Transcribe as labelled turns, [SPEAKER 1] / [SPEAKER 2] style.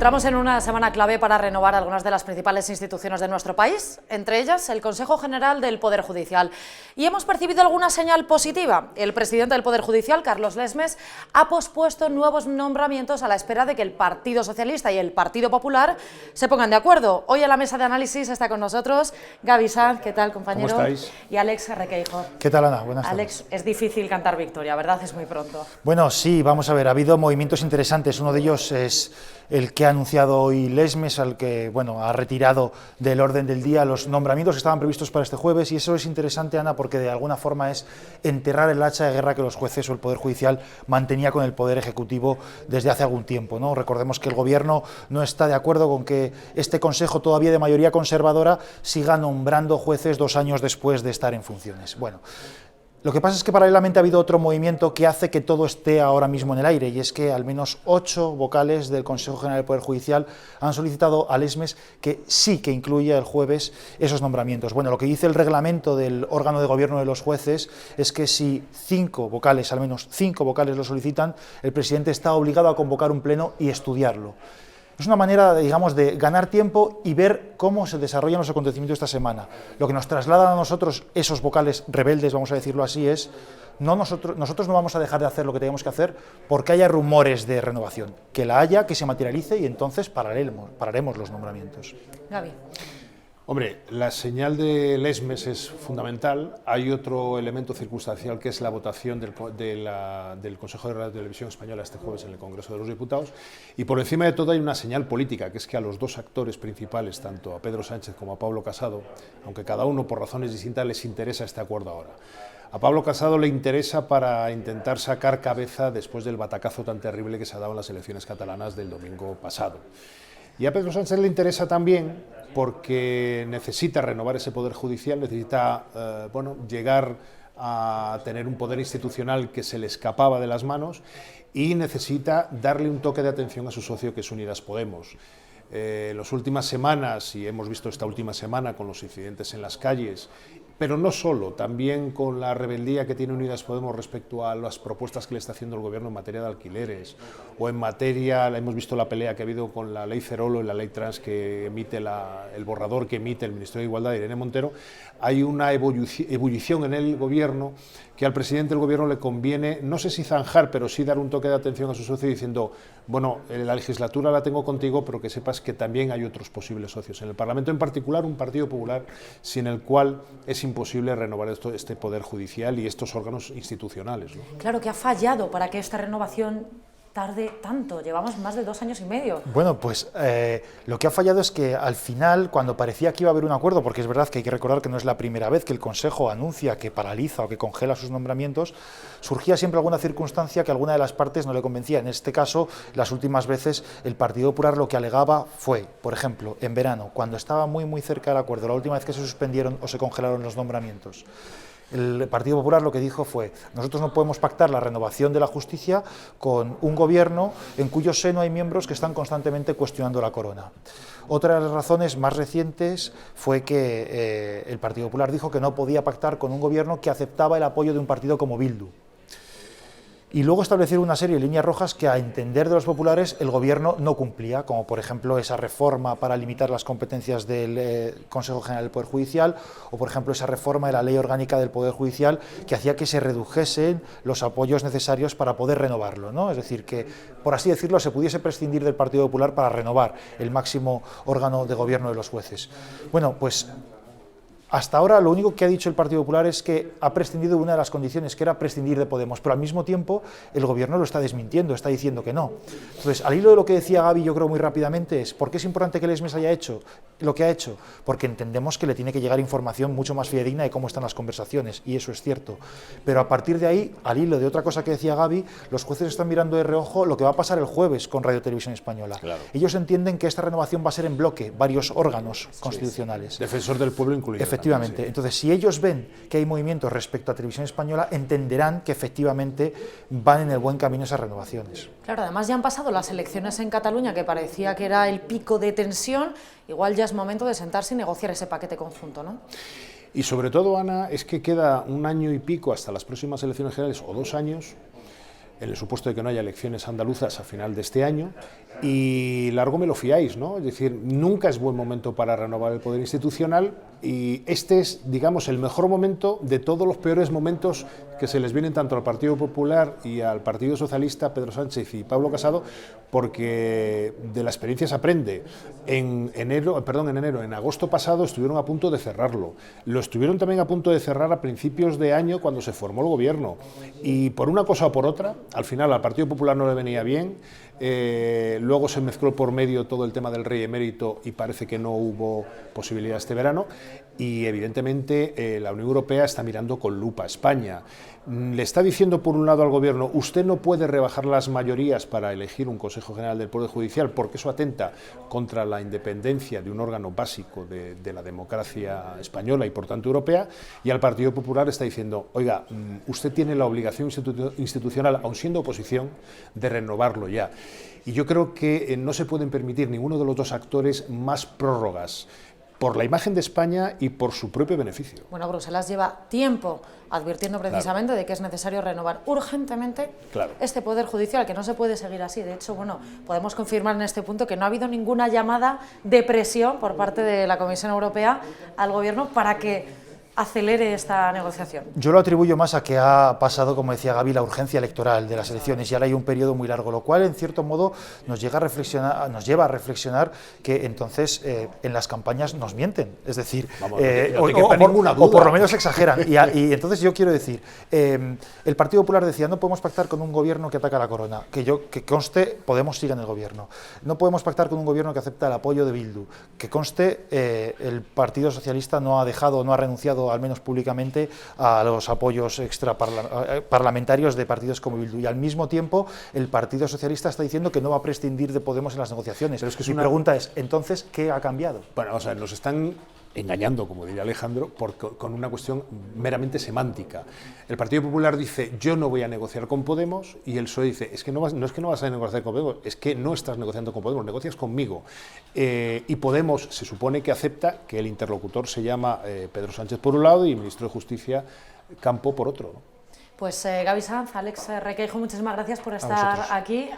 [SPEAKER 1] Entramos en una semana clave para renovar algunas de las principales instituciones de nuestro país, entre ellas el Consejo General del Poder Judicial. Y hemos percibido alguna señal positiva. El presidente del Poder Judicial, Carlos Lesmes, ha pospuesto nuevos nombramientos a la espera de que el Partido Socialista y el Partido Popular se pongan de acuerdo. Hoy en la mesa de análisis está con nosotros Gaby Sanz, ¿qué tal, compañero?
[SPEAKER 2] ¿Cómo estáis?
[SPEAKER 1] Y Alex Requeijo.
[SPEAKER 3] ¿Qué tal, Ana? Buenas tardes.
[SPEAKER 1] Alex, es difícil cantar victoria, ¿verdad? Es muy pronto.
[SPEAKER 3] Bueno, sí, vamos a ver, ha habido movimientos interesantes. Uno de ellos es el que ha anunciado hoy Lesmes, al que ha retirado del orden del día los nombramientos que estaban previstos para este jueves, y eso es interesante, Ana, porque de alguna forma es enterrar el hacha de guerra que los jueces o el Poder Judicial mantenía con el Poder Ejecutivo desde hace algún tiempo, ¿no? Recordemos que el Gobierno no está de acuerdo con que este Consejo, todavía de mayoría conservadora, siga nombrando jueces 2 años después de estar en funciones. Bueno, lo que pasa es que paralelamente ha habido otro movimiento que hace que todo esté ahora mismo en el aire, y es que al menos 8 vocales del Consejo General del Poder Judicial han solicitado a Lesmes que sí que incluya el jueves esos nombramientos. Bueno, lo que dice el reglamento del órgano de gobierno de los jueces es que si 5 vocales, al menos 5 vocales lo solicitan, el presidente está obligado a convocar un pleno y estudiarlo. Es una manera, digamos, de ganar tiempo y ver cómo se desarrollan los acontecimientos esta semana. Lo que nos trasladan a nosotros esos vocales rebeldes, vamos a decirlo así, es nosotros no vamos a dejar de hacer lo que tenemos que hacer porque haya rumores de renovación. Que la haya, que se materialice, y entonces pararemos los nombramientos.
[SPEAKER 1] Gaby.
[SPEAKER 2] Hombre, la señal de Lesmes es fundamental. Hay otro elemento circunstancial que es la votación del Consejo de Radio y Televisión Española este jueves en el Congreso de los Diputados. Y por encima de todo hay una señal política, que es que a los 2 actores principales, tanto a Pedro Sánchez como a Pablo Casado, aunque cada uno por razones distintas, les interesa este acuerdo ahora. A Pablo Casado le interesa para intentar sacar cabeza después del batacazo tan terrible que se ha dado en las elecciones catalanas del domingo pasado. Y a Pedro Sánchez le interesa también porque necesita renovar ese poder judicial, necesita llegar a tener un poder institucional que se le escapaba de las manos, y necesita darle un toque de atención a su socio, que es Unidas Podemos. Las últimas semanas, y hemos visto esta última semana con los incidentes en las calles, pero no solo, también con la rebeldía que tiene Unidas Podemos respecto a las propuestas que le está haciendo el Gobierno en materia de alquileres, o en materia, hemos visto la pelea que ha habido con la ley Cerolo y la ley trans que emite el borrador que emite el Ministerio de Igualdad de Irene Montero. Hay una ebullición en el Gobierno que al presidente del Gobierno le conviene, no sé si zanjar, pero sí dar un toque de atención a su socio diciendo, bueno, la legislatura la tengo contigo, pero que sepas que también hay otros posibles socios. En el Parlamento en particular, un Partido Popular sin el cual es imposible renovar este Poder Judicial y estos órganos institucionales, ¿no?
[SPEAKER 1] Claro, que ha fallado para que esta renovación tarde tanto. Llevamos más de 2 años y medio.
[SPEAKER 3] Bueno, pues lo que ha fallado es que al final, cuando parecía que iba a haber un acuerdo, porque es verdad que hay que recordar que no es la primera vez que el Consejo anuncia que paraliza o que congela sus nombramientos, surgía siempre alguna circunstancia que alguna de las partes no le convencía. En este caso, las últimas veces, el Partido Popular lo que alegaba fue, por ejemplo, en verano, cuando estaba muy cerca del acuerdo, la última vez que se suspendieron o se congelaron los nombramientos, el Partido Popular lo que dijo fue: nosotros no podemos pactar la renovación de la justicia con un gobierno en cuyo seno hay miembros que están constantemente cuestionando la corona. Otra de las razones más recientes fue que el Partido Popular dijo que no podía pactar con un gobierno que aceptaba el apoyo de un partido como Bildu. Y luego establecieron una serie de líneas rojas que, a entender de los populares, el Gobierno no cumplía, como por ejemplo esa reforma para limitar las competencias del Consejo General del Poder Judicial, o por ejemplo esa reforma de la Ley Orgánica del Poder Judicial que hacía que se redujesen los apoyos necesarios para poder renovarlo, ¿no? Es decir, que, por así decirlo, se pudiese prescindir del Partido Popular para renovar el máximo órgano de gobierno de los jueces. Bueno, pues hasta ahora lo único que ha dicho el Partido Popular es que ha prescindido de una de las condiciones, que era prescindir de Podemos, pero al mismo tiempo el Gobierno lo está desmintiendo, está diciendo que no. Entonces, al hilo de lo que decía Gaby, yo creo muy rápidamente, es ¿por qué es importante que Lesmes haya hecho lo que ha hecho? Porque entendemos que le tiene que llegar información mucho más fidedigna de cómo están las conversaciones, y eso es cierto. Pero a partir de ahí, al hilo de otra cosa que decía Gaby, los jueces están mirando de reojo lo que va a pasar el jueves con Radio Televisión Española. Claro. Ellos entienden que esta renovación va a ser en bloque, varios órganos constitucionales.
[SPEAKER 2] Defensor del pueblo incluido.
[SPEAKER 3] Efectivamente. Sí. Entonces, si ellos ven que hay movimientos respecto a Televisión Española, entenderán que efectivamente van en el buen camino esas renovaciones.
[SPEAKER 1] Claro, además ya han pasado las elecciones en Cataluña, que parecía que era el pico de tensión. Igual ya es momento de sentarse y negociar ese paquete conjunto, ¿no?
[SPEAKER 2] Y sobre todo, Ana, es que queda 1 año y pico hasta las próximas elecciones generales, o 2 años, en el supuesto de que no haya elecciones andaluzas a final de este año, y largo me lo fiáis, ¿no? Es decir, nunca es buen momento para renovar el poder institucional, y este es, digamos, el mejor momento de todos los peores momentos que se les vienen tanto al Partido Popular y al Partido Socialista, Pedro Sánchez y Pablo Casado, porque de la experiencia se aprende. En agosto pasado estuvieron a punto de cerrarlo. Lo estuvieron también a punto de cerrar a principios de año cuando se formó el gobierno. Y por una cosa o por otra, al final al Partido Popular no le venía bien. Luego se mezcló por medio todo el tema del rey emérito y parece que no hubo posibilidad este verano, y evidentemente la Unión Europea está mirando con lupa a España. Le está diciendo por un lado al gobierno: usted no puede rebajar las mayorías para elegir un Consejo General del Poder Judicial porque eso atenta contra la independencia de un órgano básico de la democracia española y por tanto europea, y al Partido Popular está diciendo: oiga, usted tiene la obligación institucional, aun siendo oposición, de renovarlo ya. Y yo creo que no se pueden permitir ninguno de los dos actores más prórrogas, por la imagen de España y por su propio beneficio.
[SPEAKER 1] Bueno, Bruselas lleva tiempo advirtiendo precisamente de que es necesario renovar urgentemente este Poder Judicial, que no se puede seguir así. De hecho, bueno, podemos confirmar en este punto que no ha habido ninguna llamada de presión por parte de la Comisión Europea al Gobierno para que acelere esta negociación.
[SPEAKER 3] Yo lo atribuyo más a que ha pasado, como decía Gaby, la urgencia electoral de las elecciones y ahora hay un periodo muy largo, lo cual en cierto modo nos lleva a reflexionar que entonces en las campañas nos mienten, es decir, o por lo menos exageran. Y entonces yo quiero decir, el Partido Popular decía: no podemos pactar con un gobierno que ataca a la corona, que conste, Podemos siga en el gobierno, no podemos pactar con un gobierno que acepta el apoyo de Bildu, que conste, el Partido Socialista no ha renunciado al menos públicamente a los apoyos extraparlamentarios de partidos como Bildu, y al mismo tiempo el Partido Socialista está diciendo que no va a prescindir de Podemos en las negociaciones. Pero es que mi pregunta es, entonces, ¿qué ha cambiado?
[SPEAKER 2] Bueno, o sea, nos están engañando, como diría Alejandro, con una cuestión meramente semántica. El Partido Popular dice: yo no voy a negociar con Podemos, y el PSOE dice: es que no es que no vas a negociar con Podemos, es que no estás negociando con Podemos, negocias conmigo. Y Podemos se supone que acepta que el interlocutor se llama Pedro Sánchez por un lado y el ministro de Justicia Campo por otro, ¿no?
[SPEAKER 1] Pues Gaby Sanz, Alex Requeijo, muchísimas gracias por estar aquí.